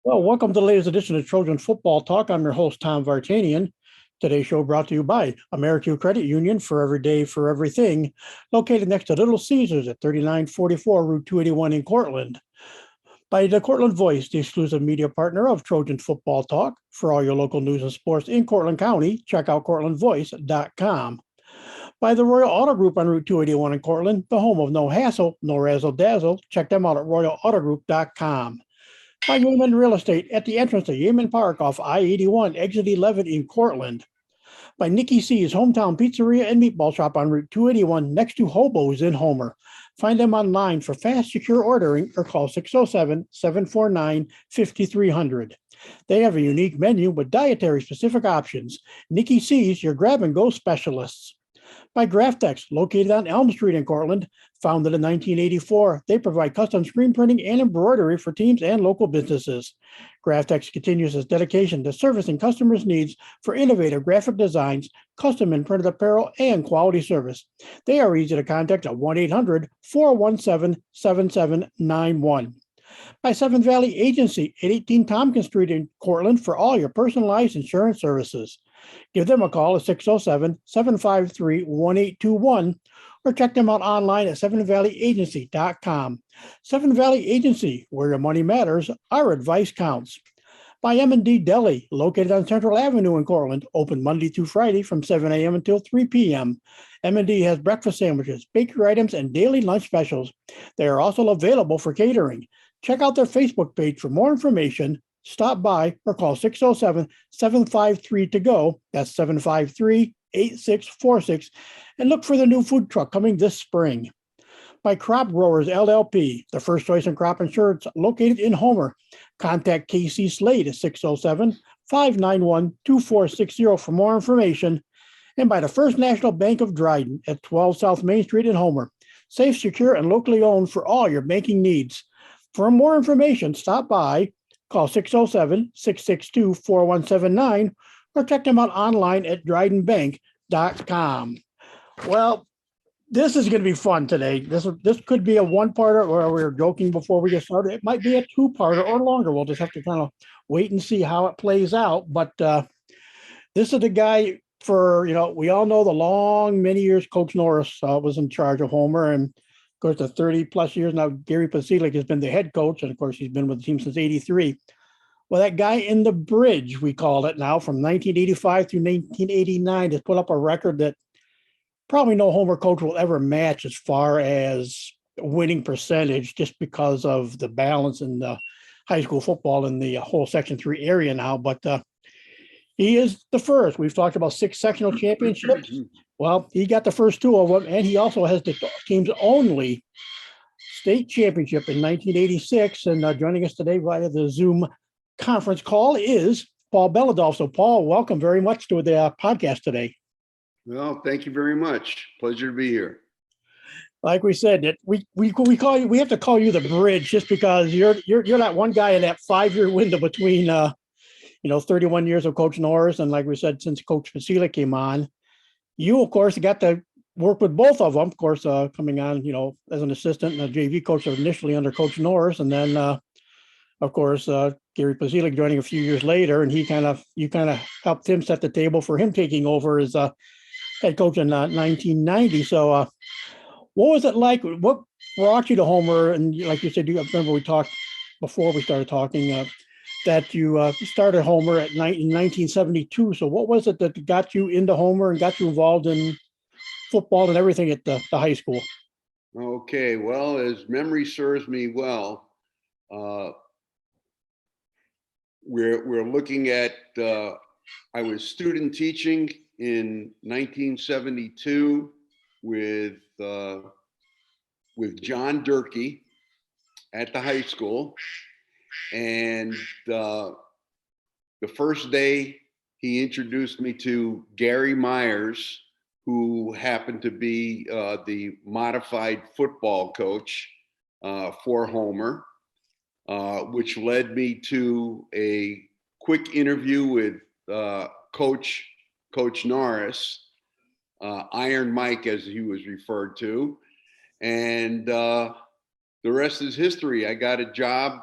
Well, welcome to the latest edition of Trojan Football Talk. I'm your host, Tom Vartanian. Today's show brought to you by American Credit Union, for every day, for everything, located next to Little Caesars at 3944 Route 281 in Cortland. By the Cortland Voice, the exclusive media partner of Trojan Football Talk. For all your local news and sports in Cortland County, check out cortlandvoice.com. By the Royal Auto Group on Route 281 in Cortland, the home of no hassle, no razzle dazzle. Check them out at royalautogroup.com. By Yeaman Real Estate at the entrance to Yeaman Park off I-81, exit 11 in Cortland. By Nikki C's Hometown Pizzeria and Meatball Shop on Route 281 next to Hobo's in Homer. Find them online for fast, secure ordering or call 607-749-5300. They have a unique menu with dietary-specific options. Nikki C's, your grab-and-go specialists. By Graphtex, located on Elm Street in Cortland. Founded in 1984, they provide custom screen printing and embroidery for teams and local businesses. Graphtex continues its dedication to servicing customers' needs for innovative graphic designs, custom and printed apparel, and quality service. They are easy to contact at 1-800-417-7791. By Seven Valley Agency at 18 Tompkins Street in Cortland for all your personalized insurance services. Give them a call at 607-753-1821 or check them out online at sevenvalleyagency.com. Seven Valley Agency, where your money matters, our advice counts. By M&D Deli, located on Central Avenue in Cortland, open Monday through Friday from 7 a.m. until 3 p.m. M&D has breakfast sandwiches, bakery items, and daily lunch specials. They are also available for catering. Check out their Facebook page for more information. Stop by or call 607-753-TO-GO. That's 753-8646. And look for the new food truck coming this spring. By Crop Growers LLP, the first choice in crop insurance located in Homer. Contact KC Slade at 607-591-2460 for more information. And by the First National Bank of Dryden at 12 South Main Street in Homer. Safe, secure, and locally owned for all your banking needs. For more information, stop by. Call 607-662-4179 or check them out online at drydenbank.com. Well, this is going to be fun today. This could be a one-parter, or we were joking before we get started. It might be a two-parter or longer. We'll just have to kind of wait and see how it plays out. But this is the guy we all know the long, many years Coach Norris was in charge of Homer. And of course, the 30-plus years now, Gary Pasilic has been the head coach. And of course, he's been with the team since 83. Well, that guy in the bridge, we call it now, from 1985 through 1989, has put up a record that probably no Homer coach will ever match as far as winning percentage, just because of the balance in the high school football in the whole Section 3 area now. But he is the first. We've talked about 6 sectional championships. Well, he got the first 2 of them, and he also has the team's only state championship in 1986. And joining us today via the Zoom conference call is Paul Belodoff. So, Paul, welcome very much to the podcast today. Well, thank you very much. Pleasure to be here. Like we said, we call you. We have to call you the bridge, just because you're that one guy in that 5-year window between 31 years of Coach Norris, and like we said, since Coach Pasilic came on, you of course got to work with both of them. Of course, coming on as an assistant and a JV coach initially under Coach Norris, and then of course Gary Pasilic joining a few years later, and you kind of helped him set the table for him taking over as head coach in 1990. So what was it like? What brought you to Homer? And like you said, I remember we talked before we started talking that you started Homer in 1972. So what was it that got you into Homer and got you involved in football and everything at the high school? Okay, well, as memory serves me well, we're looking at, I was student teaching in 1972 with John Durkee at the high school. And the first day he introduced me to Gary Myers, who happened to be the modified football coach for Homer, which led me to a quick interview with Coach Norris, Iron Mike, as he was referred to. And the rest is history. I got a job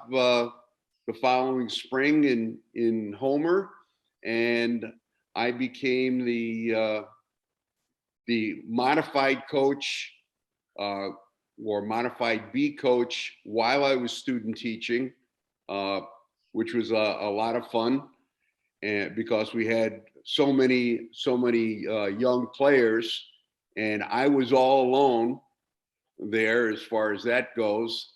the following spring in Homer, and I became the modified coach or modified B coach while I was student teaching, which was a lot of fun, and because we had so many young players, and I was all alone there as far as that goes.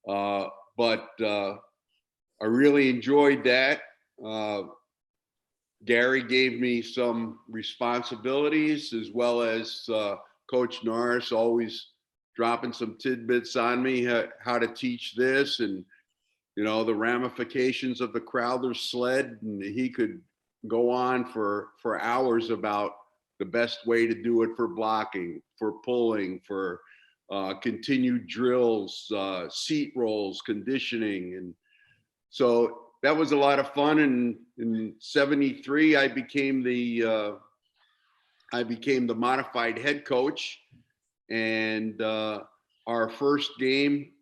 But I really enjoyed that. Gary gave me some responsibilities, as well as Coach Norris always dropping some tidbits on me, how to teach this, and the ramifications of the Crowther sled. And he could go on for hours about the best way to do it for blocking, for pulling, for continued drills, seat rolls, conditioning. And so that was a lot of fun. And in '73, I became the modified head coach. And our first game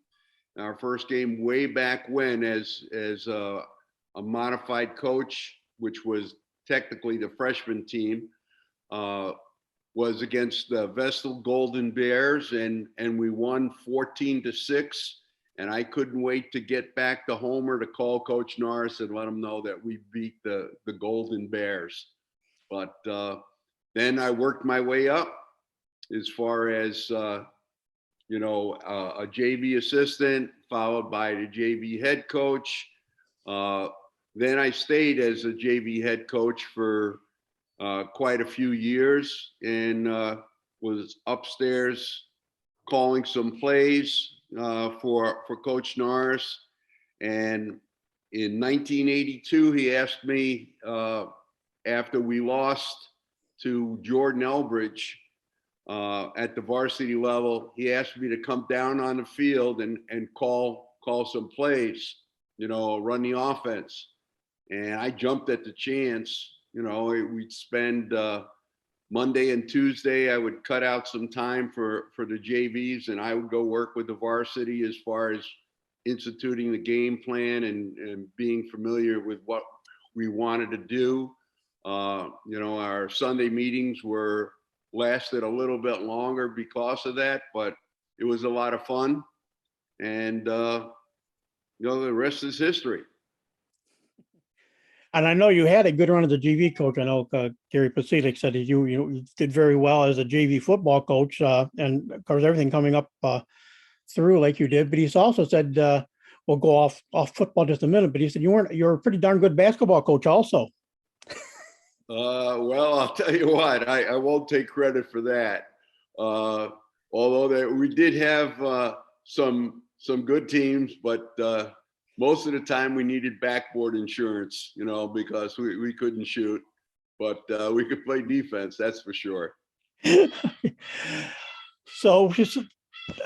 way back when as a modified coach, which was technically the freshman team, was against the Vestal Golden Bears, and we won 14-6. And I couldn't wait to get back to Homer to call Coach Norris and let him know that we beat the Golden Bears. But then I worked my way up as far as a JV assistant, followed by the JV head coach. Then I stayed as a JV head coach for quite a few years, and was upstairs calling some plays for Coach Norris. And in 1982, he asked me, after we lost to Jordan Elbridge at the varsity level, he asked me to come down on the field and call some plays, run the offense. And I jumped at the chance. We'd spend Monday and Tuesday, I would cut out some time for the JVs, and I would go work with the varsity as far as instituting the game plan and being familiar with what we wanted to do. Our Sunday meetings lasted a little bit longer because of that, but it was a lot of fun. And the rest is history. And I know you had a good run as a JV coach. I know Gary Pasilic said that you did very well as a JV football coach, and of course everything coming up through like you did. But he's also said, we'll go off football just a minute. But he said you're a pretty darn good basketball coach also. Well, I'll tell you what, I won't take credit for that. Although we did have some good teams, but most of the time we needed backboard insurance, because we couldn't shoot, but we could play defense, that's for sure. So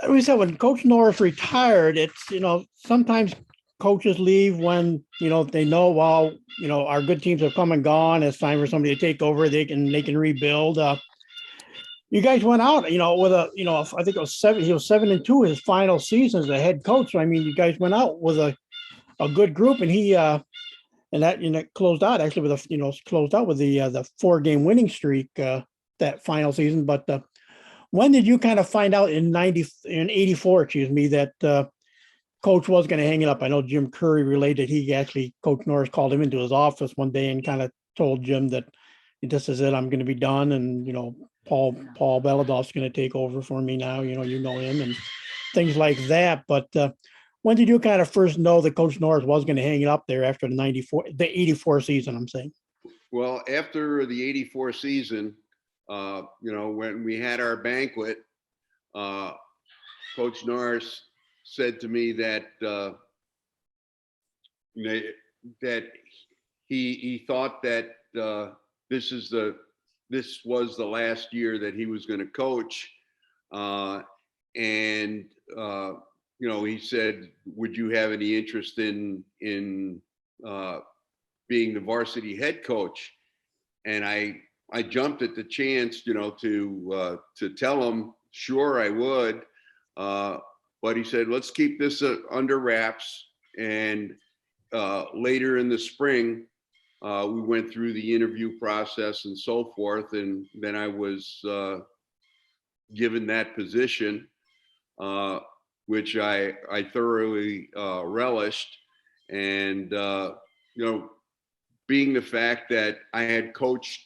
we said when Coach Norris retired, it's, sometimes coaches leave when, they know, well, our good teams have come and gone. It's time for somebody to take over. They can rebuild. You guys went out, with I think it was he was 7-2 his final season as a head coach. So, I mean, you guys went out with a good group, and he and that closed out actually with the 4-game winning streak that final season. But when did you kind of find out in 84, that Coach was going to hang it up? I know Jim Curry related. Coach Norris called him into his office one day and kind of told Jim that this is it. I'm going to be done, and Paul Belodoff's going to take over for me now. You know him and things like that. But when did you kind of first know that Coach Norris was going to hang it up there after the 84 season, I'm saying? Well, after the 84 season, when we had our banquet, Coach Norris said to me that that he thought that this was the last year that he was going to coach, and he said, "Would you have any interest in being the varsity head coach?" And I jumped at the chance, to tell him, sure, I would. But he said, let's keep this under wraps. And later in the spring, we went through the interview process and so forth, and then I was given that position, which I thoroughly relished. And being the fact that I had coached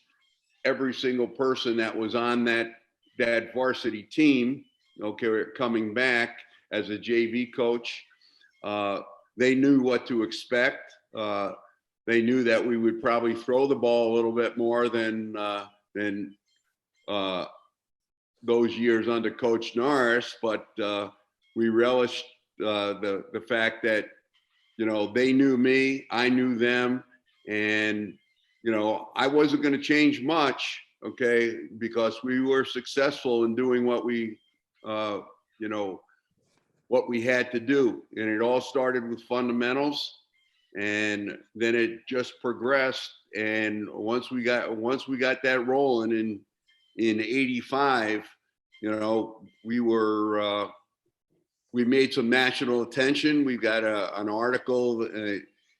every single person that was on that varsity team, okay, coming back as a JV coach, they knew what to expect. They knew that we would probably throw the ball a little bit more than those years under Coach Norris, but we relished the fact that they knew me, I knew them, and I wasn't going to change much, okay, because we were successful in doing what we what we had to do, and it all started with fundamentals. And then it just progressed. And once we got that rolling in '85, we made some national attention. We got an article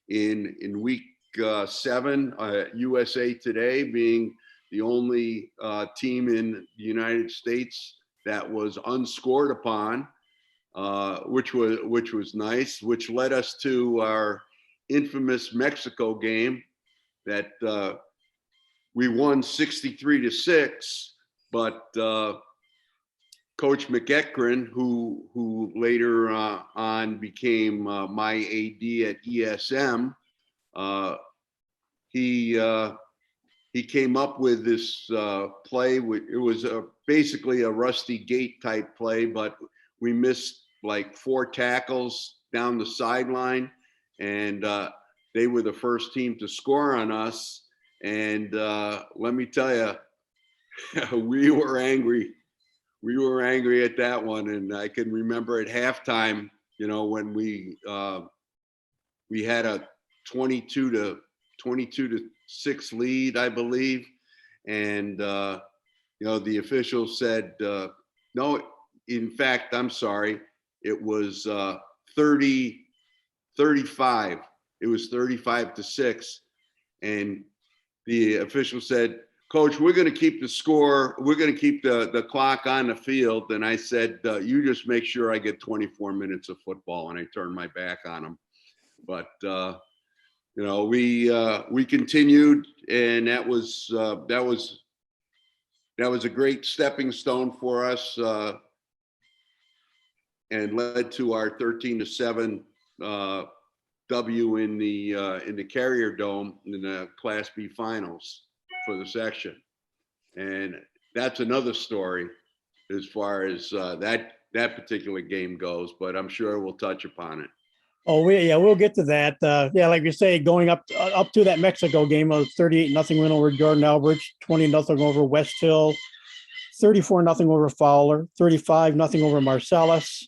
in week 7, USA Today being the only team in the United States that was unscored upon, which was nice, which led us to our infamous Mexico game that we won 63-6, but Coach McEachran, who later on became my AD at ESM, he came up with this play. It was basically a Rusty Gate type play, but we missed like 4 tackles down the sideline, and they were the first team to score on us. And let me tell you, we were angry. We were angry at that one. And I can remember at halftime, when we had a 22-6 lead, I believe. And, the officials said, no, in fact, I'm sorry, it was 35. It was 35-6. And the official said, Coach, we're going to keep the score. We're going to keep the clock on the field. And I said, you just make sure I get 24 minutes of football. And I turned my back on him. But, we continued, and that was a great stepping stone for us, and led to our 13-7 W in the Carrier Dome in the Class B finals for the section. And that's another story as far as that particular game goes, but I'm sure we'll touch upon it. Oh, we'll get to that. Like you say, going up to that Mexico game, of 38-0 win over Jordan Albridge, 20-0 over West Hill, 34-0 over Fowler, 35-0 over Marcellus,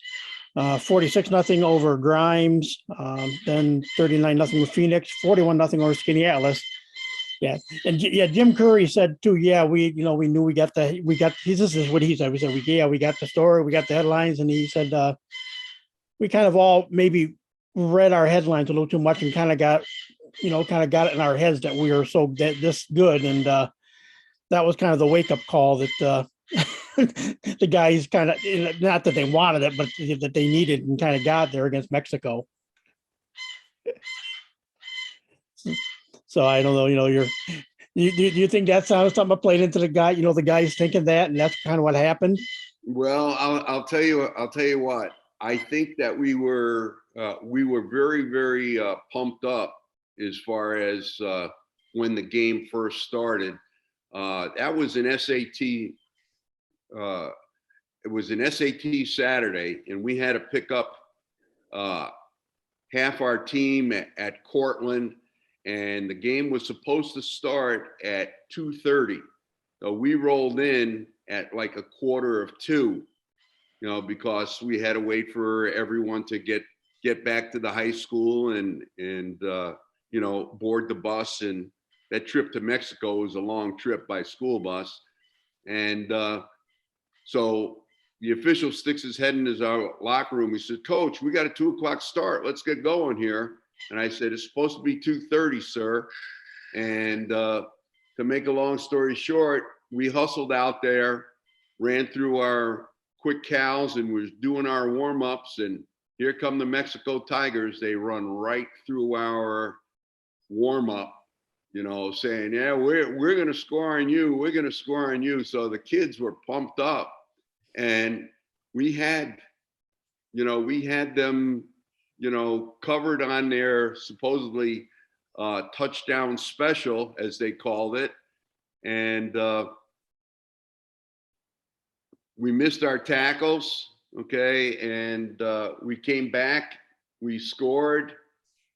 46-0 over Grimes, then 39-0 with Phoenix, 41-0 over Skinny Atlas. Yeah, and Jim Curry said too. Yeah, we knew we got. This is what he said. We said we got the story, we got the headlines, and he said we kind of all maybe read our headlines a little too much and kind of got it in our heads that we were so this good, and that was kind of the wake up call that the guys kind of, not that they wanted it, but that they needed and kind of got there against Mexico. So I don't know, do you think that's something played into the guy, the guys thinking that, and that's kind of what happened? Well, I'll tell you what. I think that we were very, very pumped up as far as when the game first started. That was an SAT. It was an SAT Saturday, and we had to pick up half our team at Cortland, and the game was supposed to start at 2:30. So we rolled in at like 1:45, because we had to wait for everyone to get back to the high school and board the bus. And that trip to Mexico was a long trip by school bus. And so the official sticks his head in our locker room. He said, Coach, we got a 2:00 start. Let's get going here. And I said, it's supposed to be 2:30, sir. And to make a long story short, we hustled out there, ran through our quick cows and was doing our warm-ups. And here come the Mexico Tigers. They run right through our warm-up, saying, yeah, we're going to score on you. We're going to score on you. So the kids were pumped up, and we had them, covered on their supposedly touchdown special, as they called it. And we missed our tackles. Okay. And we came back, we scored.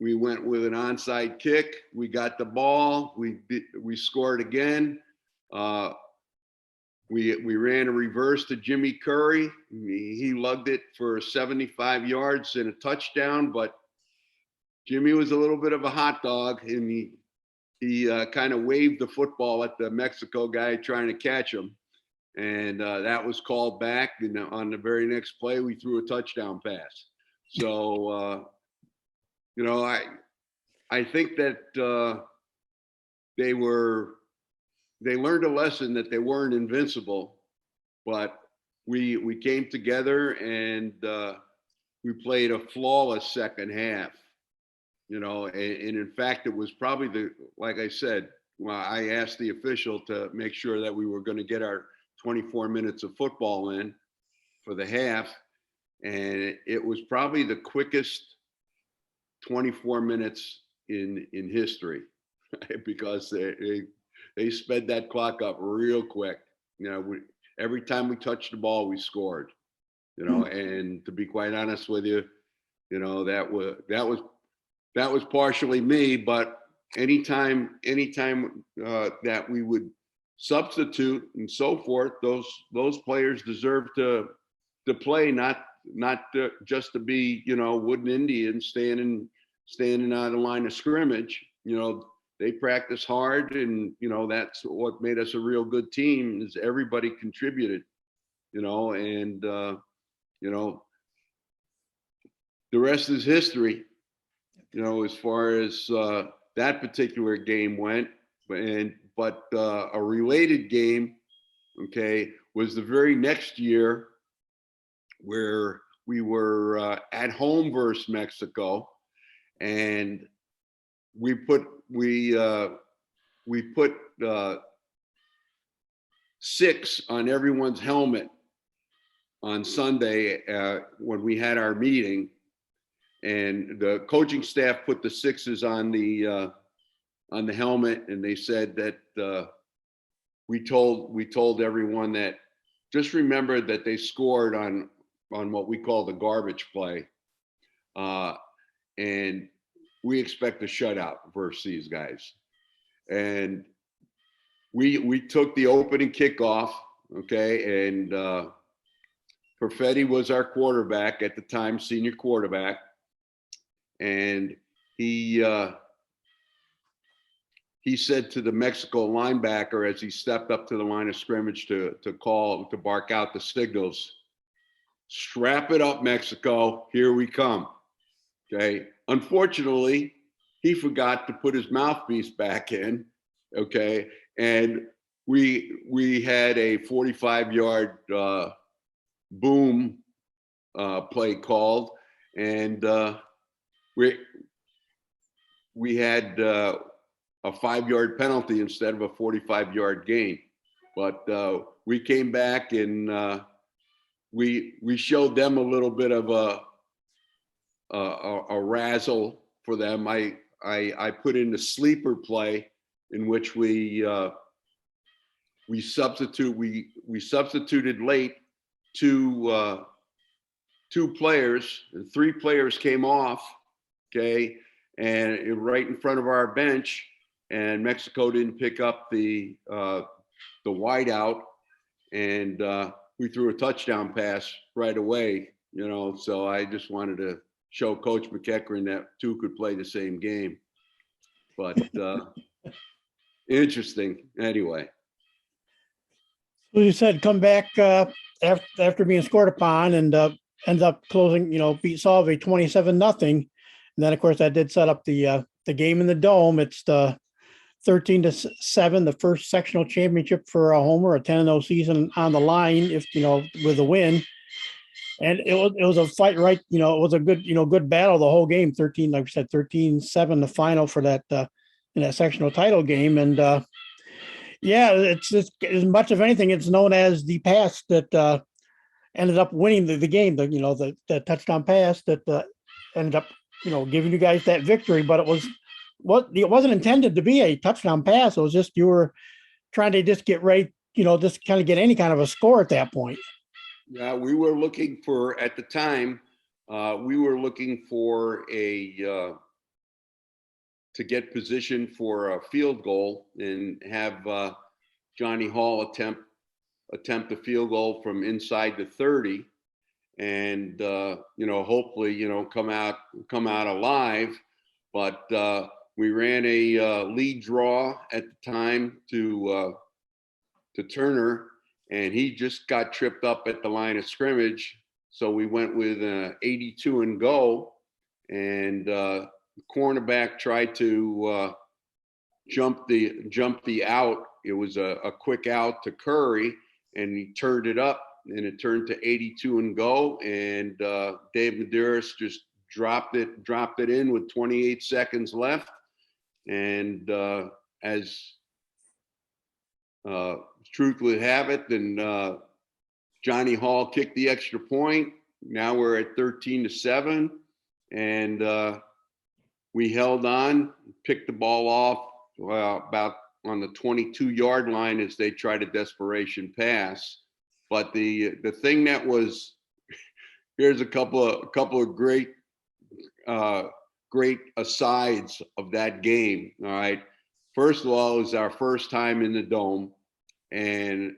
We went with an onside kick. We got the ball. We scored again. We ran a reverse to Jimmy Curry. He lugged it for 75 yards and a touchdown, but Jimmy was a little bit of a hot dog, and he kind of waved the football at the Mexico guy trying to catch him. And that was called back. And on the very next play, we threw a touchdown pass. So, I think that they learned a lesson that they weren't invincible, but we came together and we played a flawless second half, and in fact, it was probably like I said, I asked the official to make sure that we were going to get our 24 minutes of football in for the half. And it was probably the quickest 24 minutes in history because they sped that clock up real quick. Every time we touched the ball, we scored, and to be quite honest with you, that was partially me, but anytime that we would substitute and so forth, those players deserve to play, not just to be, wooden Indians standing on the line of scrimmage. They practice hard, and that's what made us a real good team, is everybody contributed, and the rest is history, as far as that particular game went. But a related game, okay, was the very next year, where we were at home versus Mexico, and we put 6 on everyone's helmet on Sunday when we had our meeting, and the coaching staff put the 6s on the helmet, and they said that we told everyone that just remember that they scored on what we call the garbage play, and we expect a shutout versus these guys. And we took the opening kickoff, okay, and Perfetti was our quarterback at the time, senior quarterback, and he said to the Mexico linebacker as he stepped up to the line of scrimmage to bark out the signals, "Strap it up, Mexico, here we come." Okay. Unfortunately, he forgot to put his mouthpiece back in. Okay. And we had a 45-yard boom play called, and we had a 5-yard penalty instead of a 45-yard gain. But we came back, and we showed them a little bit of a razzle for them. I put in the sleeper play in which we substituted late two players, and 3 players came off, okay, and right in front of our bench, and Mexico didn't pick up the wideout, and we threw a touchdown pass right away, so I just wanted to show Coach McEachran that 2 could play the same game. But interesting anyway. So you said come back after being scored upon, and ends up closing, beat Salve 27-0. And then, of course, that did set up the game in the Dome. It's the 13-7, the first sectional championship for a Homer, a 10-0 season on the line, if with a win. And it was a fight, right? It was a good battle the whole game. 13, like I said, 13-7, the final for that in that sectional title game. And yeah, it's as much of anything, it's known as the pass that ended up winning the game. The touchdown pass that ended up giving you guys that victory. But it wasn't intended to be a touchdown pass. It was just you were trying to just get right, just kind of get any kind of a score at that point. Yeah, we were looking for, at the time, we were looking for to get position for a field goal and have Johnny Hall attempt a field goal from inside the 30 and, hopefully, come out alive. But we ran a lead draw at the time to Turner, and he just got tripped up at the line of scrimmage. So we went with 82 and go, and the cornerback tried to jump the out. It was a quick out to Curry, and he turned it up, and it turned to 82 and go. And Dave Medeiros just dropped it in with 28 seconds left. And as truth would have it, then Johnny Hall kicked the extra point. Now we're at 13-7, and we held on, picked the ball off about on the 22-yard line as they tried a desperation pass. But the thing that was, here's a couple of great asides of that game. All right. First of all, it was our first time in the Dome, and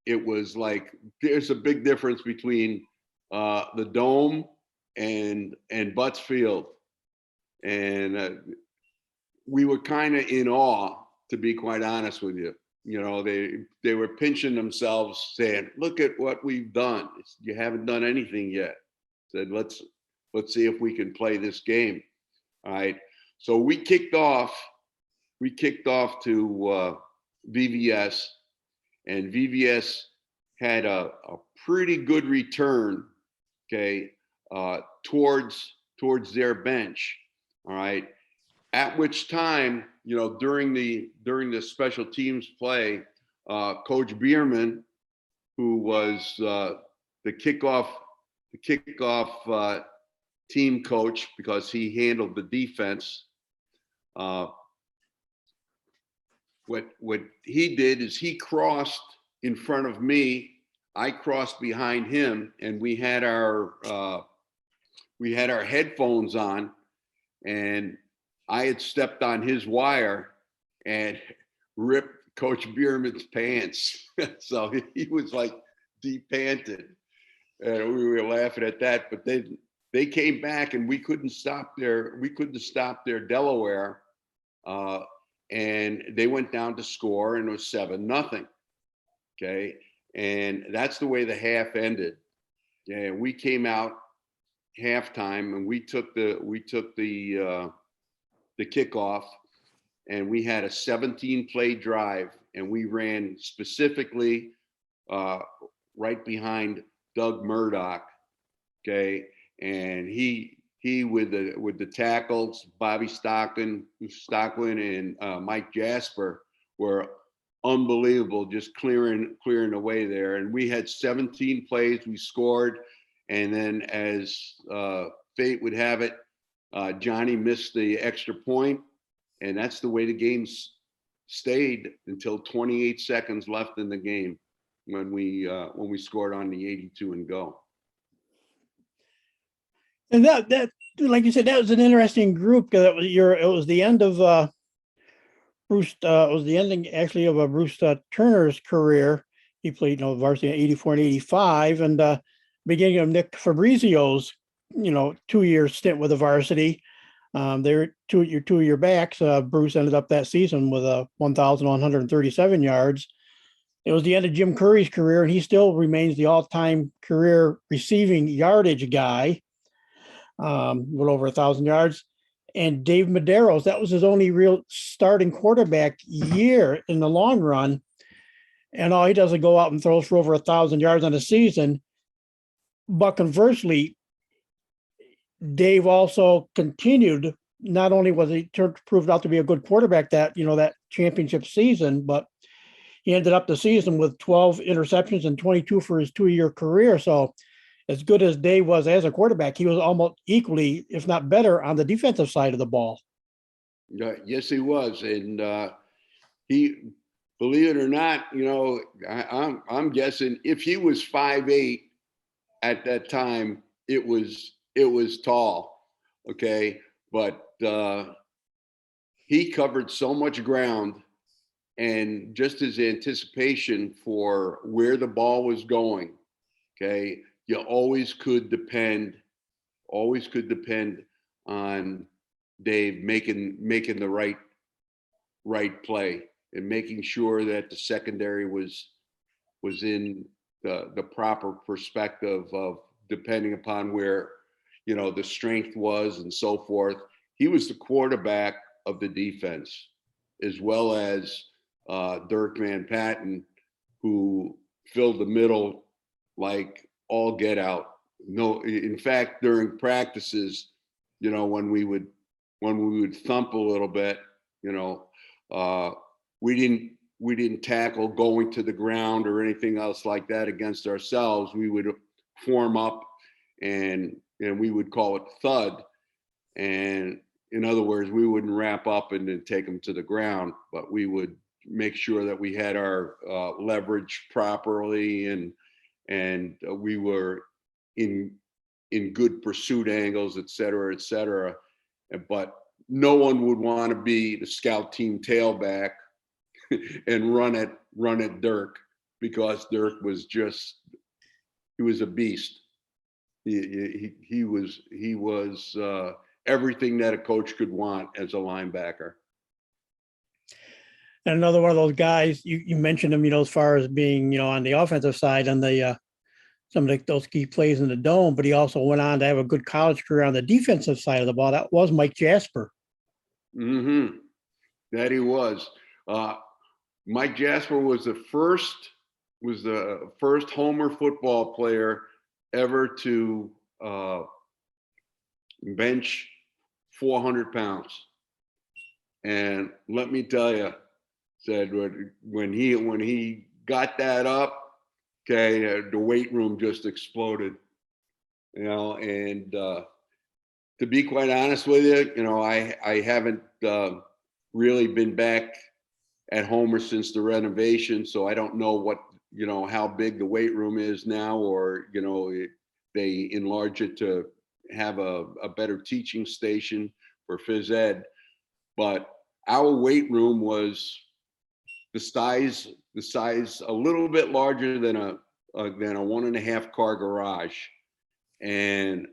it was like, there's a big difference between the Dome and Butts Field. And we were kind of in awe, to be quite honest with you. They were pinching themselves saying, look at what we've done. You haven't done anything yet. Said, let's see if we can play this game. All right. So we kicked off to VVS, and VVS had a pretty good return, okay, towards their bench. All right. At which time, during the special teams play, Coach Bierman, who was the kickoff team coach, because he handled the defense, what he did is he crossed in front of me, I crossed behind him, and we had our headphones on, and I had stepped on his wire and ripped Coach Bierman's pants. So he was like depanted, and we were laughing at that. But they came back, and we couldn't stop their Delaware, and they went down to score, and it was 7-0. Okay, and that's the way the half ended. And we came out halftime, and we took the kickoff, and we had a 17-play drive, and we ran specifically right behind Doug Murdoch. Okay, and he with the tackles, Bobby Stockton and Mike Jasper were unbelievable, just clearing away there. And we had 17 plays, we scored, and then as fate would have it, Johnny missed the extra point, and that's the way the game stayed until 28 seconds left in the game when we scored on the 82 and go. And that like you said, that was an interesting group, because it was the end of Bruce. It was the ending actually of Bruce Turner's career. He played varsity in 84 and 85, and beginning of Nick Fabrizio's 2-year stint with the varsity. They're two-year backs. Bruce ended up that season with 1,137 yards. It was the end of Jim Curry's career, and he still remains the all-time career receiving yardage guy, with over 1,000 yards. And Dave Medeiros, that was his only real starting quarterback year in the long run. And all he does is go out and throws for over 1,000 yards on a season. But conversely, Dave also continued. Not only was he proved out to be a good quarterback that championship season, but he ended up the season with 12 interceptions and 22 for his 2-year career. So as good as Dave was as a quarterback, he was almost equally, if not better, on the defensive side of the ball. Yes, he was. And he, believe it or not, I'm guessing if he was 5'8" at that time, it was tall. Okay. But he covered so much ground, and just his anticipation for where the ball was going. Okay. You always could depend on Dave making the right play and making sure that the secondary was in the proper perspective of depending upon where the strength was and so forth. He was the quarterback of the defense, as well as Dirk Van Patten, who filled the middle like all get out. No, in fact, during practices, when we would thump a little bit, we didn't tackle going to the ground or anything else like that against ourselves. We would form up and we would call it thud. And in other words, we wouldn't wrap up and then take them to the ground, but we would make sure that we had our leverage properly and we were in good pursuit angles, et cetera, et cetera. But no one would want to be the scout team tailback and run at Dirk, because Dirk was he was a beast. He was everything that a coach could want as a linebacker. And another one of those guys, you mentioned him, as far as being, on the offensive side on the some of those key plays in the dome, but he also went on to have a good college career on the defensive side of the ball. That was Mike Jasper. Mm-hmm. That he was. Mike Jasper was the first Homer football player ever to bench 400 pounds. And let me tell you, said when he got that up, okay, the weight room just exploded, and to be quite honest with you, I haven't really been back at Homer since the renovation, so I don't know what, how big the weight room is now, or, they enlarge it to have a better teaching station for phys ed. But our weight room was the size a little bit larger than a 1.5 car garage. And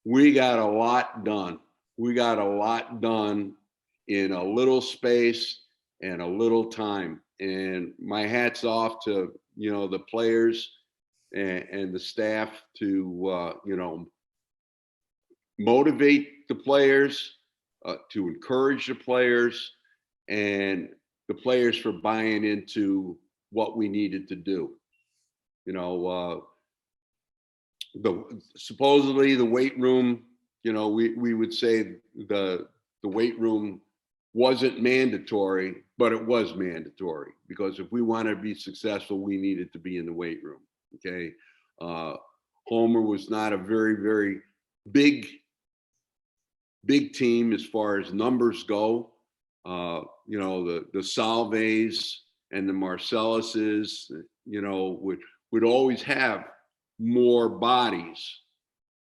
we got a lot done. We got a lot done in a little space and a little time. And my hat's off to, the players and the staff to, motivate the players, to encourage the players, and the players for buying into what we needed to do. Supposedly the weight room, we would say the weight room wasn't mandatory, but it was mandatory, because if we wanted to be successful, we needed to be in the weight room. Okay. Homer was not a very, very big team as far as numbers go. The Salves and the Marcelluses, would always have more bodies,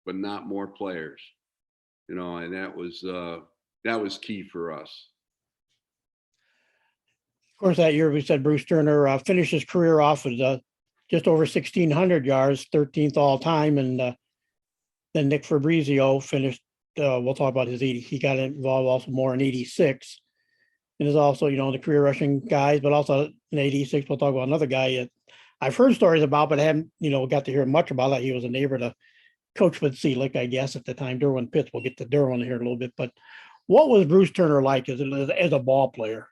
but not more players. And that was key for us. Of course, that year we said Bruce Turner finished his career off with just over 1,600 yards, 13th all time, and then Nick Fabrizio finished. We'll talk about his 80. He got involved also more in 86, and is also the career rushing guys, but also in 86 we'll talk about another guy I've heard stories about, but I haven't got to hear much about it. He was a neighbor to Coach Fitzelic, I guess, at the time, Derwin Pitts. We'll get to Derwin here in a little bit, but What was Bruce Turner like as a ball player?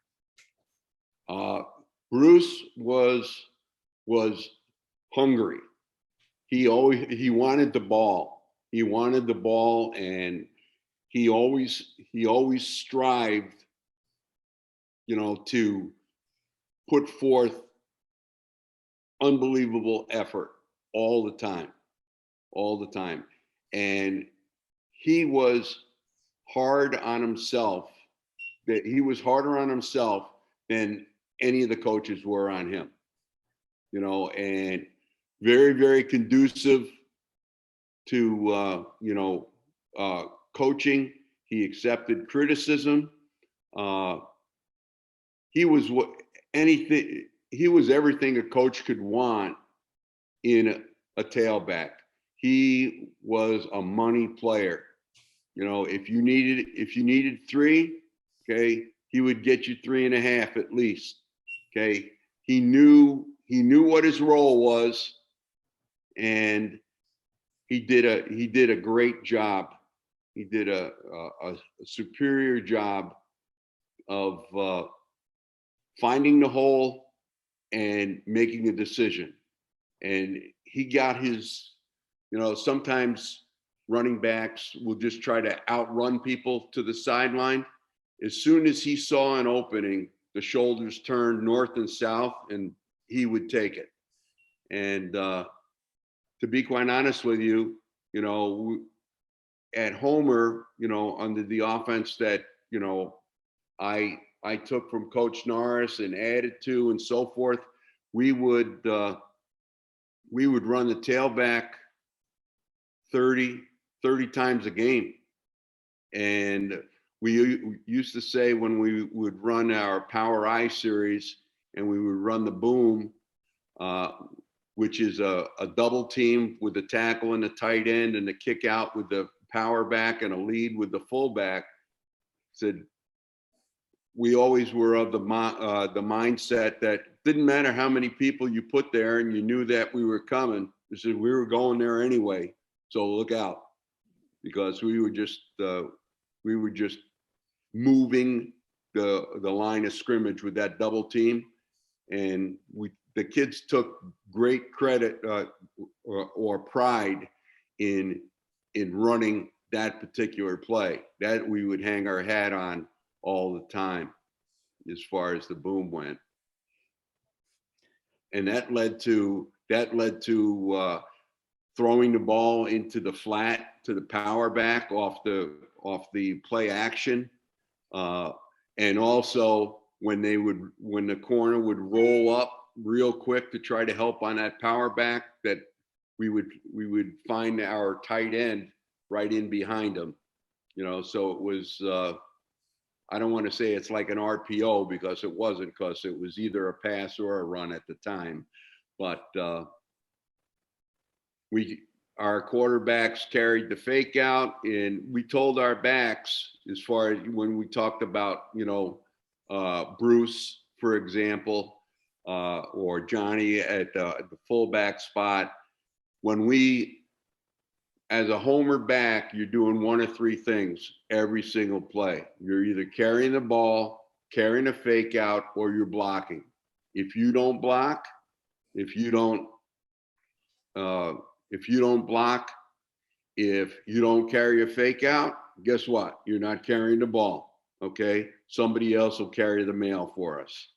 Bruce was hungry. He wanted the ball. He wanted the ball, and he always strived, to put forth unbelievable effort all the time, all the time. And he was hard on himself. That he was harder on himself than any of the coaches were on him. And very, very conducive to coaching. He accepted criticism. He was anything. He was everything a coach could want in a tailback. He was a money player. If you needed three, okay, he would get you 3.5 at least. Okay, he knew what his role was, and he did a great job. He did a superior job of finding the hole and making a decision. And he got his, sometimes running backs will just try to outrun people to the sideline. As soon as he saw an opening, the shoulders turned north and south, and he would take it. And to be quite honest with you, at Homer, under the offense that, I took from Coach Norris and added to and so forth, we would run the tailback 30 times a game. And we used to say when we would run our Power I series and we would run the boom, which is a double team with the tackle and the tight end and the kick out with the power back and a lead with the fullback, said we always were of the mindset that didn't matter how many people you put there and you knew that we were coming. We said we were going there anyway, so look out, because we were just moving the line of scrimmage with that double team, and the kids took great credit or pride in running that particular play. That we would hang our hat on all the time as far as the boom went. And that led to throwing the ball into the flat to the power back off the play action. And also when the corner would roll up real quick to try to help on that power back, that we would find our tight end right in behind him. So it was, I don't want to say it's like an RPO, because it wasn't, because it was either a pass or a run at the time. But our quarterbacks carried the fake out, and we told our backs, as far as when we talked about, Bruce, for example, or Johnny at the fullback spot, when as a homer back, you're doing one of three things every single play. You're either carrying the ball, carrying a fake out, or you're blocking. If you don't block, if you don't block, if you don't carry a fake out, guess what? You're not carrying the ball. Okay, somebody else will carry the mail for us.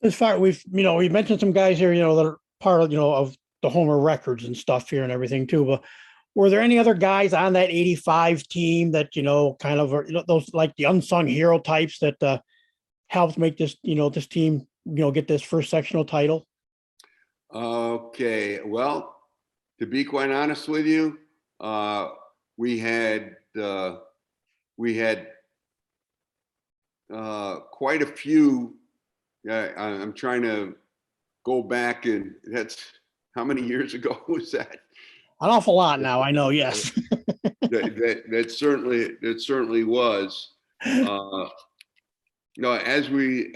As far we mentioned some guys here, that are part of the Homer records and stuff here and everything too. But were there any other guys on that 85 team that, kind of, those like the unsung hero types that helped make this, this team, get this first sectional title? Okay. Well, to be quite honest with you, we had quite a few. I'm trying to go back, and that's how many years ago was that? An awful lot now, I know. Yes. that certainly was. As we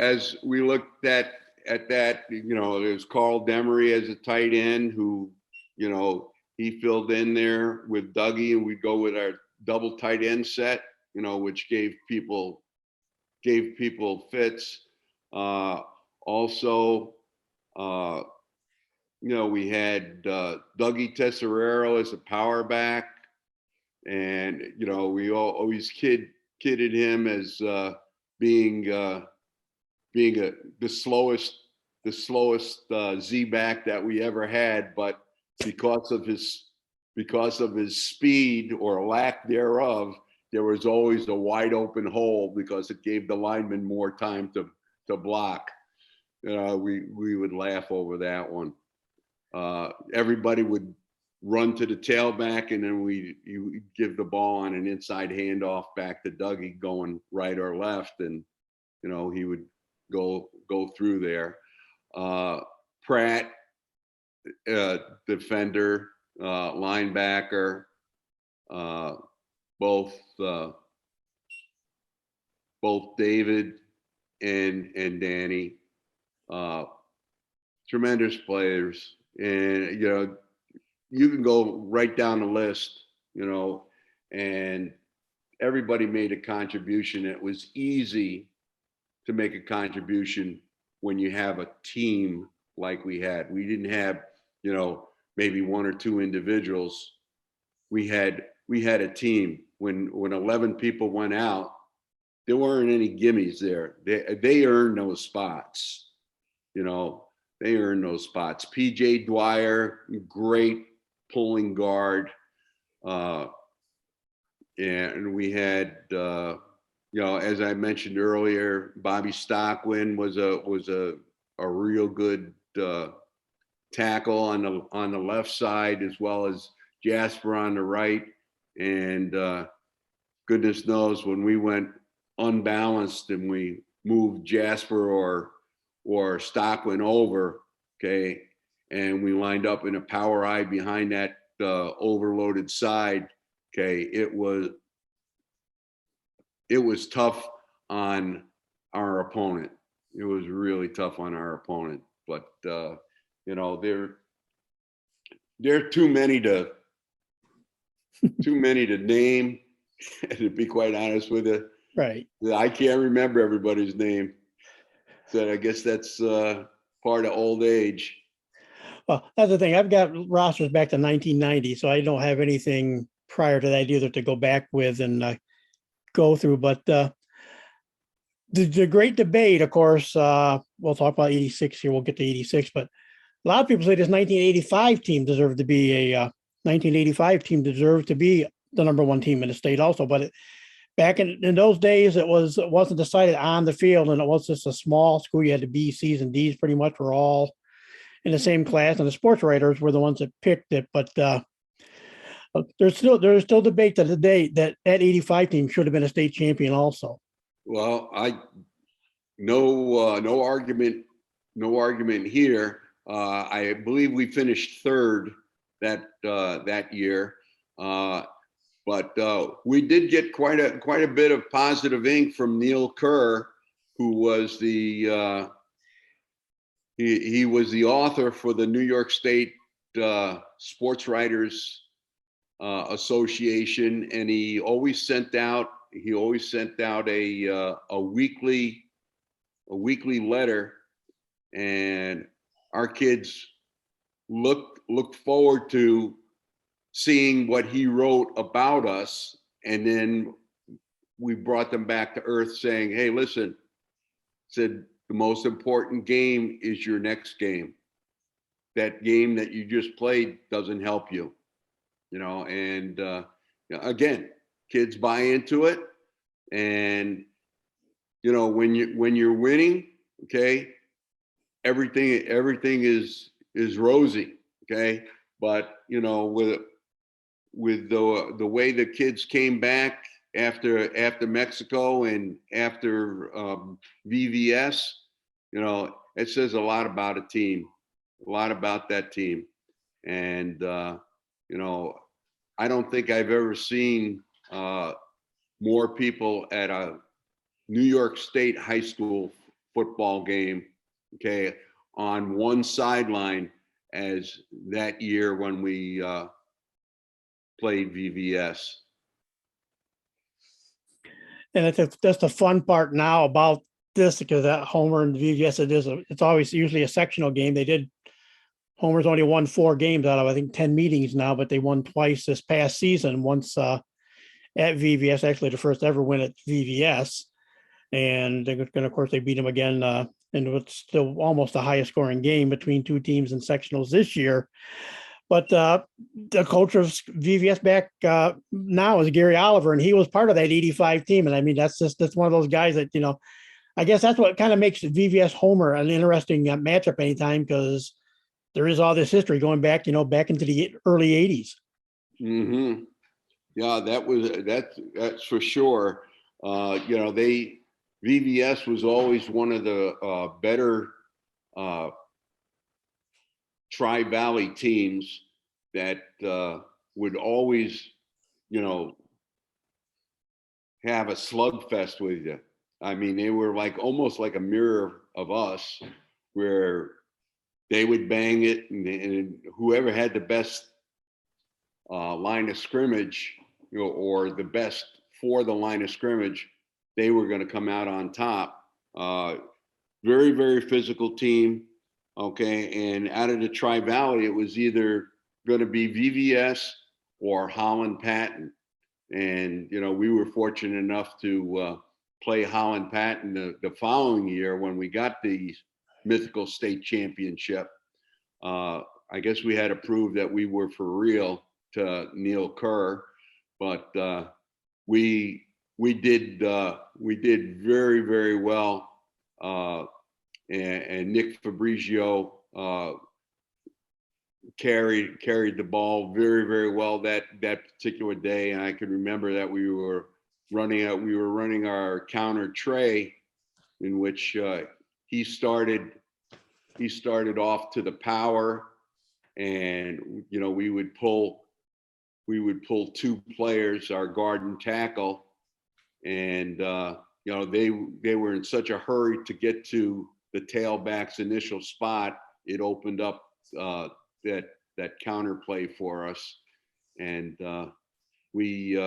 looked at that, there's Carl Demery as a tight end who, he filled in there with Dougie, and we'd go with double tight end set, which gave people fits. Also, we had Dougie Tesserero as a power back, and we all always kidded him as being the slowest Z back that we ever had, but because of his speed or lack thereof, there was always a wide open hole because it gave the lineman more time to block. We would laugh over that one. Everybody would run to the tailback, and then you give the ball on an inside handoff back to Dougie going right or left, and he would go through there. Pratt, defender, linebacker, both David and Danny, tremendous players, and you can go right down the list, and everybody made a contribution. It was easy to make a contribution when you have a team like we had. We didn't have, maybe one or two individuals. We had a team. When 11 people went out, there weren't any gimmies there. They earned those spots. They earned those spots. PJ Dwyer, great pulling guard. And we had, as I mentioned earlier, Bobby Stockwin was a real good tackle on the left side, as well as Jasper on the right. And goodness knows, when we went unbalanced and we moved Jasper or Stockwin over, okay, and we lined up in a power eye behind that overloaded side, okay, it was tough on our opponent. It was really tough on our opponent. But there are too many to name. To be quite honest with you, Right. I can't remember everybody's name. So I guess that's part of old age. Well, that's the thing. I've got rosters back to 1990, so I don't have anything prior to that either to go back with and go through. But the great debate, of course, we'll talk about 86 here. We'll get to 86, but a lot of people say this 1985 team deserved to be the number one team in the state also. But back in those days, it wasn't decided on the field, and it was just a small school. You had the B, C's, and D's pretty much were all in the same class, and the sports writers were the ones that picked it. But there's still debate to the day that 85 team should have been a state champion also. Well, no argument here. I believe we finished third that year, but we did get quite a bit of positive ink from Neil Kerr, who was the he was the author for the New York State Sports Writers Association, and he always sent out a weekly letter, and our kids looked forward to seeing what he wrote about us, and then we brought them back to earth saying, hey, listen, said the most important game is your next game. That game that you just played doesn't help you, and again, kids buy into it, and when you're winning, okay, everything is rosy, okay, but with the way the kids came back after Mexico and after VVS, it says a lot about a team, a lot about that team. And I don't think I've ever seen more people at a New York State high school football game, okay, on one sideline as that year when we played VVS. And that's the fun part now about this, because that Homer and VVS, it's always usually a sectional game. Homer's only won 4 games out of, I think, 10 meetings now, but they won twice this past season. Once at VVS, actually the first ever win at VVS. And they're going to, of course, they beat them again in what's still almost the highest scoring game between 2 teams in sectionals this year. But the coach of VVS back now is Gary Oliver, and he was part of that 85 team. And I mean, that's one of those guys that, I guess that's what kind of makes VVS Homer an interesting matchup anytime, because there is all this history going back, back into the early 80s. Mm-hmm. Yeah, that's for sure. VVS was always one of the better Tri-Valley teams that would always, have a slugfest with you. I mean, they were almost like a mirror of us, where they would bang it, and whoever had the best line of scrimmage, or the best for the line of scrimmage, they were going to come out on top. Very, very physical team. Okay. And out of the Tri-Valley, it was either going to be VVS or Holland Patton. And, we were fortunate enough to play Holland Patton the following year when we got the mythical state championship. I guess we had to prove that we were for real to Neil Kerr, but we did very, very well. And Nick Fabrizio carried the ball very, very well that particular day. And I can remember that we were running our counter tray, in which he started off to the power, and we would pull 2 players, our guard and tackle, and they were in such a hurry to get to the tailback's initial spot. It opened up that counter play for us, and we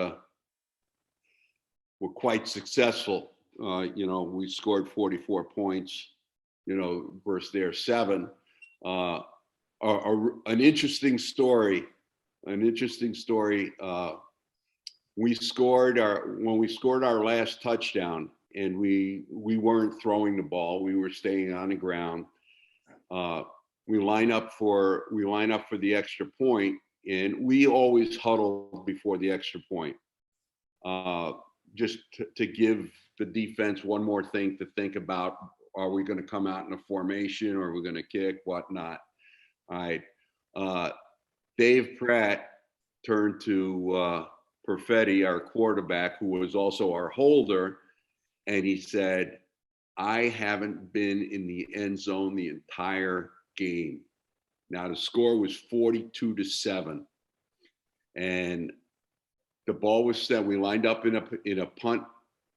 were quite successful. We scored 44 points, versus their 7. An interesting story. When we scored our last touchdown, and we weren't throwing the ball, we were staying on the ground. We line up for the extra point, and we always huddle before the extra point, just to give the defense one more thing to think about. Are we going to come out in a formation, or are we going to kick, whatnot? All right. Dave Pratt turned to Perfetti, our quarterback, who was also our holder, and he said, "I haven't been in the end zone the entire game." Now the score was 42-7, and the ball was set. We lined up in a punt,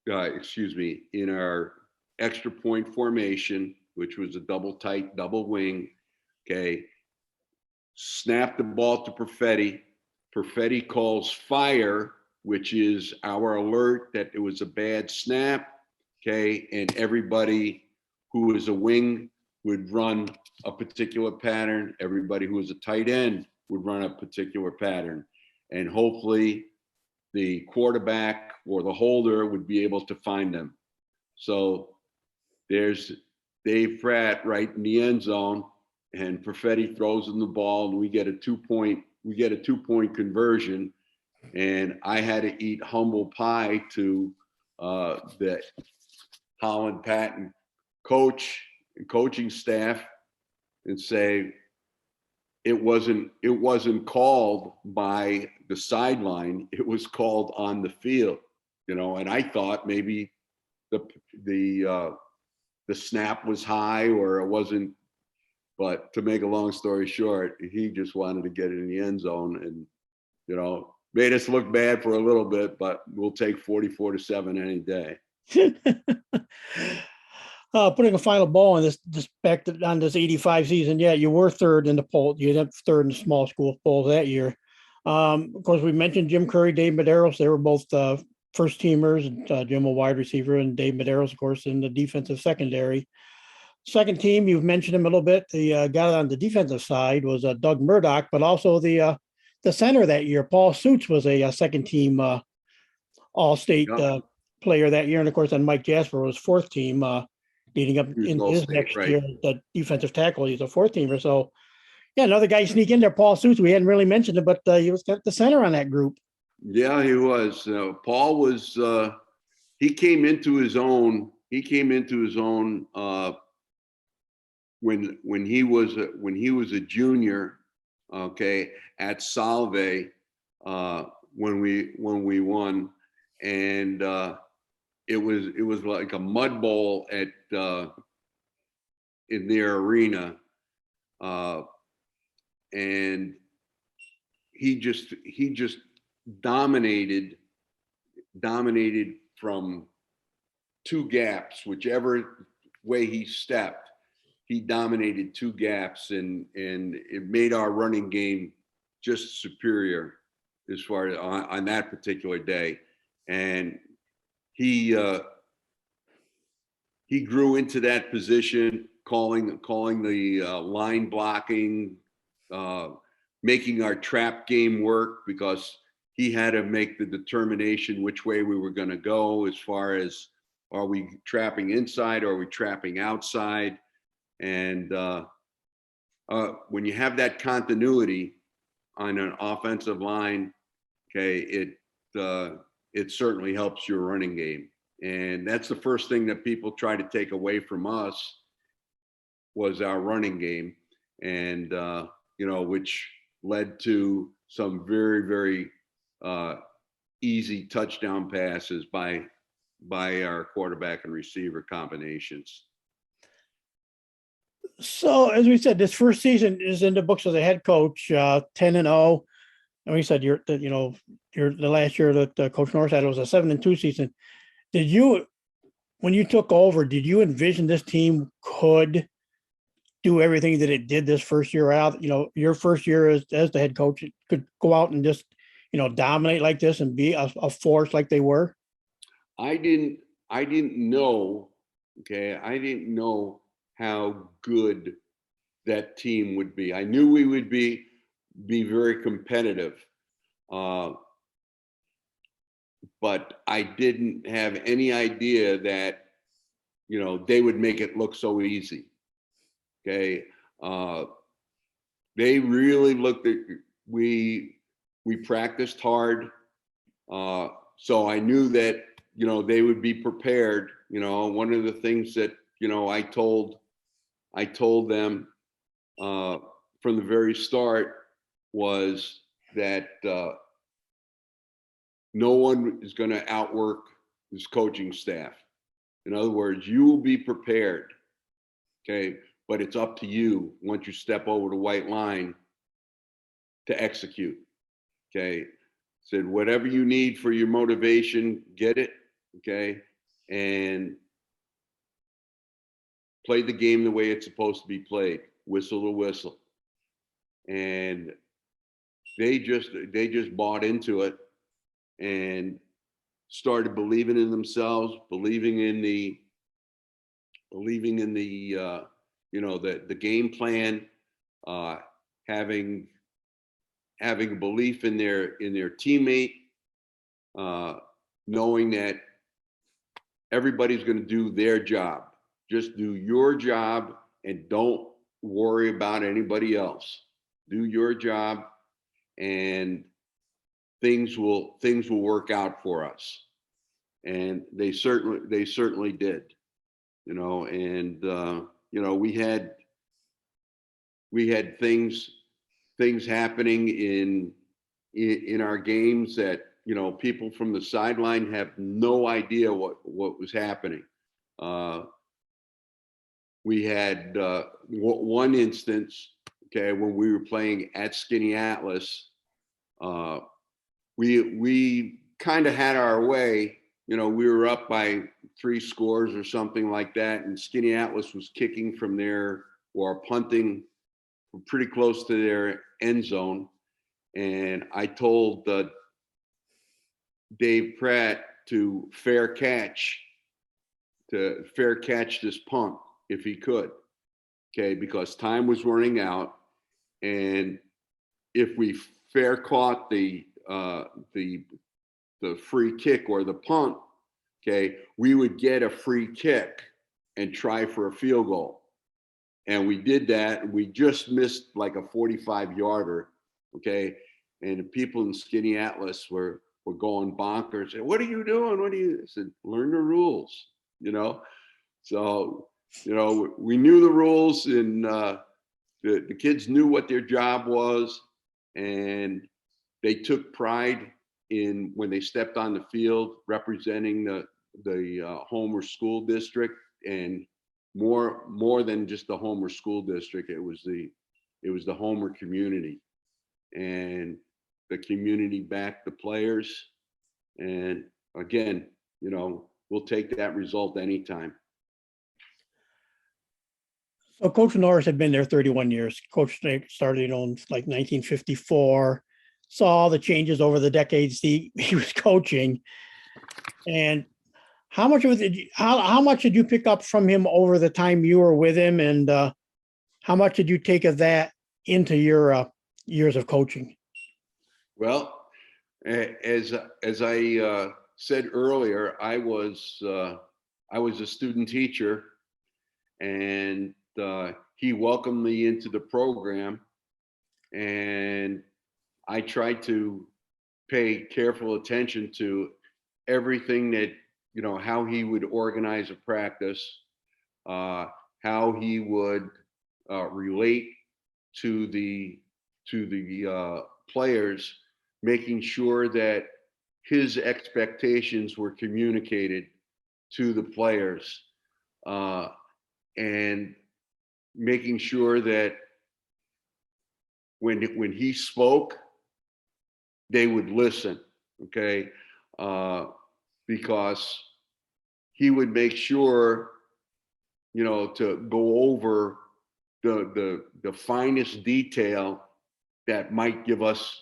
in our extra point formation, which was a double tight, double wing. Okay. Snap the ball to Perfetti. Perfetti calls fire, which is our alert that it was a bad snap. Okay. And everybody who is a wing would run a particular pattern. Everybody who is a tight end would run a particular pattern. And hopefully the quarterback or the holder would be able to find them. So there's Dave Pratt right in the end zone, and Perfetti throws him the ball, and we get a 2-point conversion. And I had to eat humble pie to the Holland Patton coaching staff and say it wasn't called by the sideline, it was called on the field, and I thought maybe the snap was high, or it wasn't. But to make a long story short, he just wanted to get it in the end zone, and made us look bad for a little bit, but we'll take 44-7 any day. Putting a final bow on this back on this 85 season. Yeah, you were third in the poll. You ended up third in the small school poll that year. Of course, we mentioned Jim Curry, Dave Medeiros. They were both first teamers, Jim, a wide receiver, and Dave Medeiros, of course, in the defensive secondary. Second team, you've mentioned him a little bit. The guy on the defensive side was Doug Murdoch, but also the center that year, Paul Seuss, was a second team All-State Yep. player that year, and of course, then Mike Jasper was fourth team, leading up He was in his All-State, next right. year. The defensive tackle, he's a fourth teamer. So, yeah, another guy sneak in there, Paul Seuss. We hadn't really mentioned it, but he was the center on that group. Yeah, he was. Paul was. He came into his own. He came into his own when he was a junior. Okay, at Salve when we won, and it was like a mud bowl at in their arena, and he just dominated from two gaps, whichever way he stepped. He dominated two gaps, and it made our running game just superior as far as on that particular day. And he grew into that position, calling the line blocking, making our trap game work, because he had to make the determination which way we were going to go, as far as, are we trapping inside or are we trapping outside? And when you have that continuity on an offensive line, okay, it certainly helps your running game. And that's the first thing that people try to take away from us, was our running game, and which led to some very, very easy touchdown passes by our quarterback and receiver combinations. So, as we said, this first season is in the books as a head coach, 10-0. And we said you're the last year that Coach Norris had, it was a 7-2 season. Did you, when you took over, did you envision this team could do everything that it did this first year out? Your first year as the head coach, it could go out and just, dominate like this and be a force like they were? I didn't know. Okay, I didn't know how good that team would be. I knew we would be very competitive, but I didn't have any idea that they would make it look so easy. Okay, they really looked at, we practiced hard, so I knew that they would be prepared. One of the things that I told them from the very start was that no one is going to outwork this coaching staff. In other words, you will be prepared, okay? But it's up to you, once you step over the white line, to execute, okay? Said, whatever you need for your motivation, get it, okay? And play the game the way it's supposed to be played, whistle to whistle. And they just bought into it and started believing in themselves, believing in the the game plan, having a belief in their teammate, knowing that everybody's going to do their job. Just do your job and don't worry about anybody else. Do your job, and things will work out for us. And they certainly did. And we had things happening in our games that people from the sideline have no idea what was happening. We had one instance, okay, when we were playing at Skinny Atlas. We kind of had our way. We were up by 3 scores or something like that, and Skinny Atlas was kicking from there, or punting pretty close to their end zone. And I told Dave Pratt, to fair catch this punt if he could. Okay, because time was running out, and if we fair caught the free kick or the punt, okay, we would get a free kick and try for a field goal. And we did that, and we just missed like a 45-yarder, okay? And the people in Skinny Atlas were going bonkers. And, what are you doing? I said, learn the rules, you know? So, you know, we knew the rules, and the kids knew what their job was, and they took pride in when they stepped on the field representing the Homer school district, and more than just the Homer school district. It was the Homer community, and the community backed the players. And again, you know, we'll take that result anytime. So Coach Norris had been there 31 years. Coach started on like 1954, saw the changes over the decades he was coaching. And how much of it how much did you pick up from him over the time you were with him, and how much did you take of that into your years of coaching? Well, as I said earlier, I was a student teacher, and he welcomed me into the program, and I tried to pay careful attention to everything that, you know, how he would organize a practice, how he would relate to the players, making sure that his expectations were communicated to the players, and making sure that when he spoke, they would listen, okay? Because he would make sure, you know, to go over the finest detail that might give us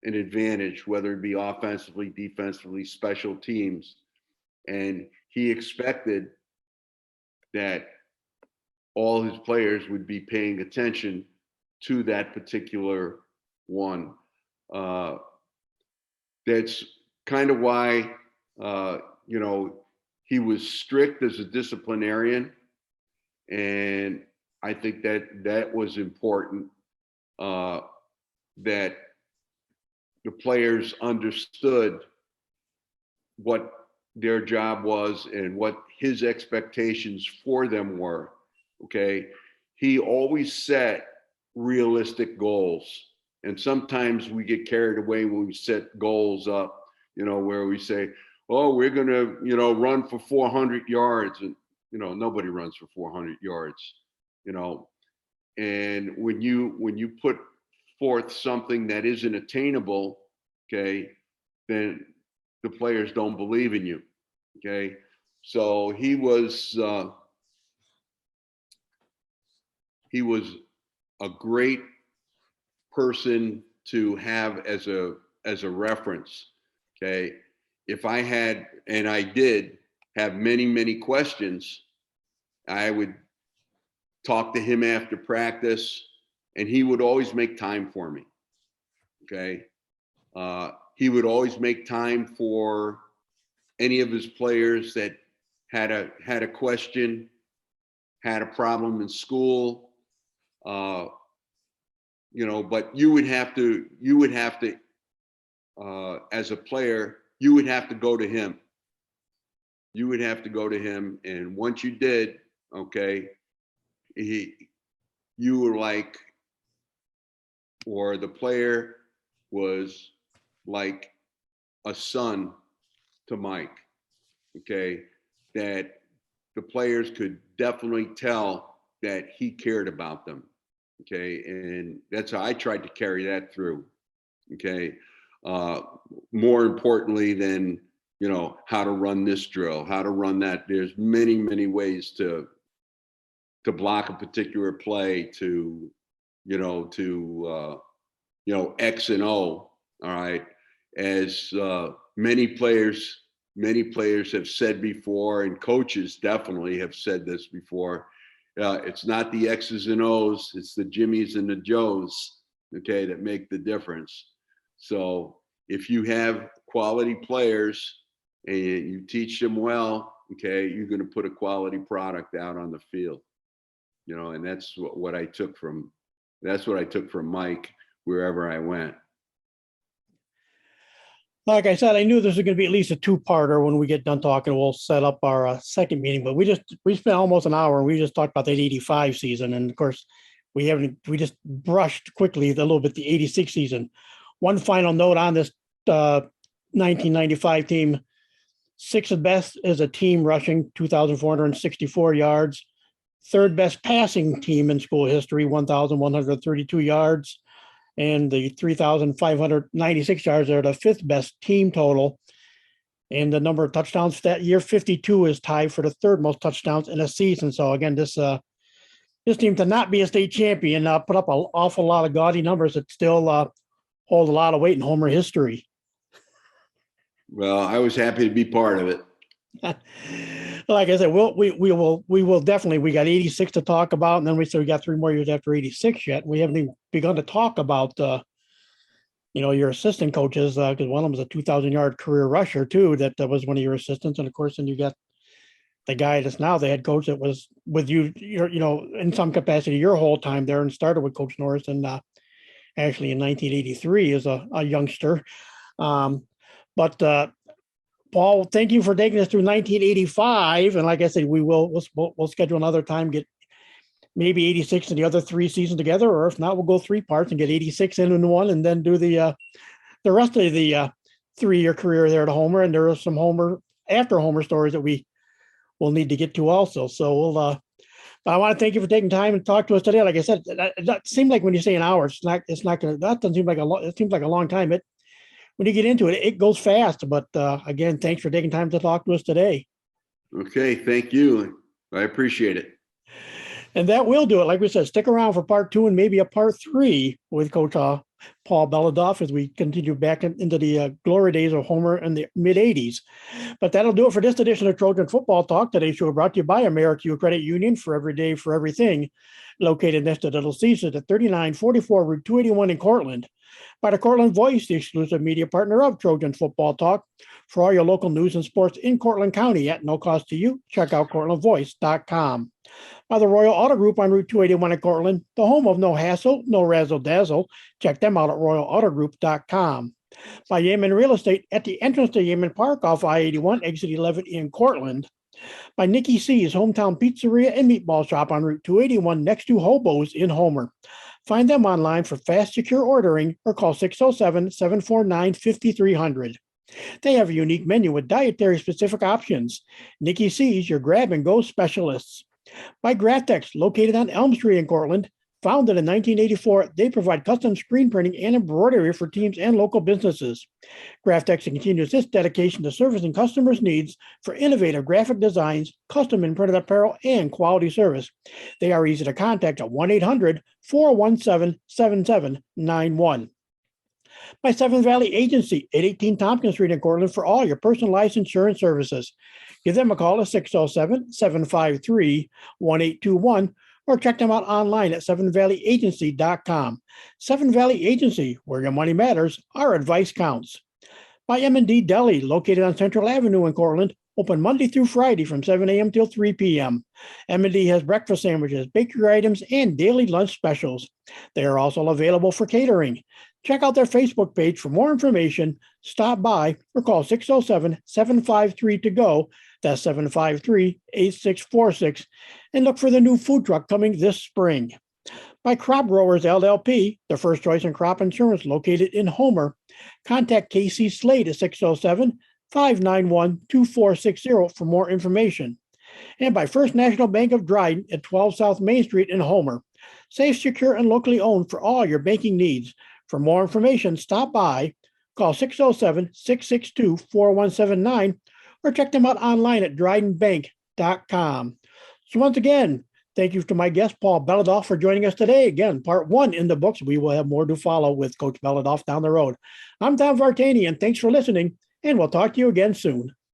an advantage, whether it be offensively, defensively, special teams. And he expected that all his players would be paying attention to that particular one. That's kind of why, you know, he was strict as a disciplinarian. And I think that was important, that the players understood what their job was and what his expectations for them were. Okay. He always set realistic goals. And sometimes we get carried away when we set goals up, you know, where we say, oh, we're going to, you know, run for 400 yards. And, you know, nobody runs for 400 yards, you know. And when you put forth something that isn't attainable, okay, then the players don't believe in you. Okay. So he was a great person to have as a reference. Okay. If I had, and I did have many questions, I would talk to him after practice, and he would always make time for me. Okay. He would always make time for any of his players that had a question, had a problem in school, you know, but you would have to, as a player, you would have to go to him. You would have to go to him. And once you did, okay, you were like, or the player was like a son to Mike, okay, that the players could definitely tell that he cared about them, okay, and that's how I tried to carry that through, okay. More importantly than, you know, how to run this drill, how to run that. There's many ways to block a particular play, to, you know, X and O, all right, as many players many players have said before, and coaches definitely have said this before. It's not the X's and O's, it's the Jimmies and the Joes, okay, that make the difference. So if you have quality players and you teach them well, okay, you're going to put a quality product out on the field, and that's what I took from Mike wherever I went. Like I said, I knew this was going to be at least a two-parter. When we get done talking, we'll set up our second meeting. But we spent almost an hour and we just talked about that 85 season. And of course, we just brushed quickly a little bit the 86 season. One final note on this 1995 team: sixth best as a team rushing, 2,464 yards. Third best passing team in school history, 1,132 yards. And the 3,596 yards are the fifth best team total. And the number of touchdowns that year, 52, is tied for the third most touchdowns in a season. So again, this team, to not be a state champion, put up an awful lot of gaudy numbers that still hold a lot of weight in Homer history. Well, I was happy to be part of it. Like I said, we will definitely. We got 86 to talk about, and then we got 3 more years after 86 yet. We haven't even begun to talk about your assistant coaches, because one of them was a 2,000-yard career rusher too. That was one of your assistants, and of course, then you got the guy that's now the head coach that was with you, in some capacity your whole time there, and started with Coach Norris, and actually in 1983 as a youngster. But Paul, thank you for taking us through 1985. And like I said, we'll schedule another time, get maybe 86 and the other 3 seasons together, or if not, we'll go 3 parts and get 86 in one, and then do the rest of the 3-year career there at Homer. And there are some after Homer stories that we will need to get to also. So but I want to thank you for taking time and talk to us today. Like I said, that seemed like when you say an hour, that doesn't seem like it seems like a long time. When you get into it, it goes fast. But again, thanks for taking time to talk to us today. Okay, thank you. I appreciate it. And that will do it. Like we said, stick around for part 2 and maybe a part 3 with Coach Paul Belodoff as we continue back into the glory days of Homer in the mid-'80s. But that'll do it for this edition of Trojan Football Talk. Today's show brought to you by America Credit Union, for every day, for everything. Located next to Little Caesars at 3944 Route 281 in Cortland. By the Cortland Voice, the exclusive media partner of Trojan Football Talk. For all your local news and sports in Cortland County at no cost to you, check out CortlandVoice.com. By the Royal Auto Group on Route 281 in Cortland, the home of no hassle, no razzle-dazzle. Check them out at RoyalAutoGroup.com. By Yemen Real Estate at the entrance to Yemen Park off I-81, exit 11 in Cortland. By Nikki C's Hometown Pizzeria and Meatball Shop on Route 281 next to Hobo's in Homer. Find them online for fast, secure ordering or call 607-749-5300. They have a unique menu with dietary specific options. Nikki C's, your grab-and-go specialists. By Graftex, located on Elm Street in Cortland. Founded in 1984, they provide custom screen printing and embroidery for teams and local businesses. Graftex continues its dedication to servicing customers' needs for innovative graphic designs, custom and printed apparel, and quality service. They are easy to contact at 1-800-417-7791. By Seven Valley Agency, 818 Tompkins Street in Cortland, for all your personalized insurance services. Give them a call at 607-753-1821. Or check them out online at sevenvalleyagency.com. Seven Valley Agency, where your money matters, our advice counts. By M&D Deli, located on Central Avenue in Cortland, open Monday through Friday from 7 a.m. till 3 p.m. M&D has breakfast sandwiches, bakery items, and daily lunch specials. They are also available for catering. Check out their Facebook page for more information, stop by, or call 607-753-TO-GO. That's 753-8646, and look for the new food truck coming this spring. By Crop Growers LLP, the first choice in crop insurance located in Homer. Contact KC Slade at 607-591-2460 for more information. And by First National Bank of Dryden at 12 South Main Street in Homer. Safe, secure, and locally owned for all your banking needs. For more information, stop by, call 607-662-4179, or check them out online at drydenbank.com. So once again, thank you to my guest, Paul Belodoff, for joining us today. Again, part 1 in the books. We will have more to follow with Coach Belodoff down the road. I'm Tom Vartanian. Thanks for listening, and we'll talk to you again soon.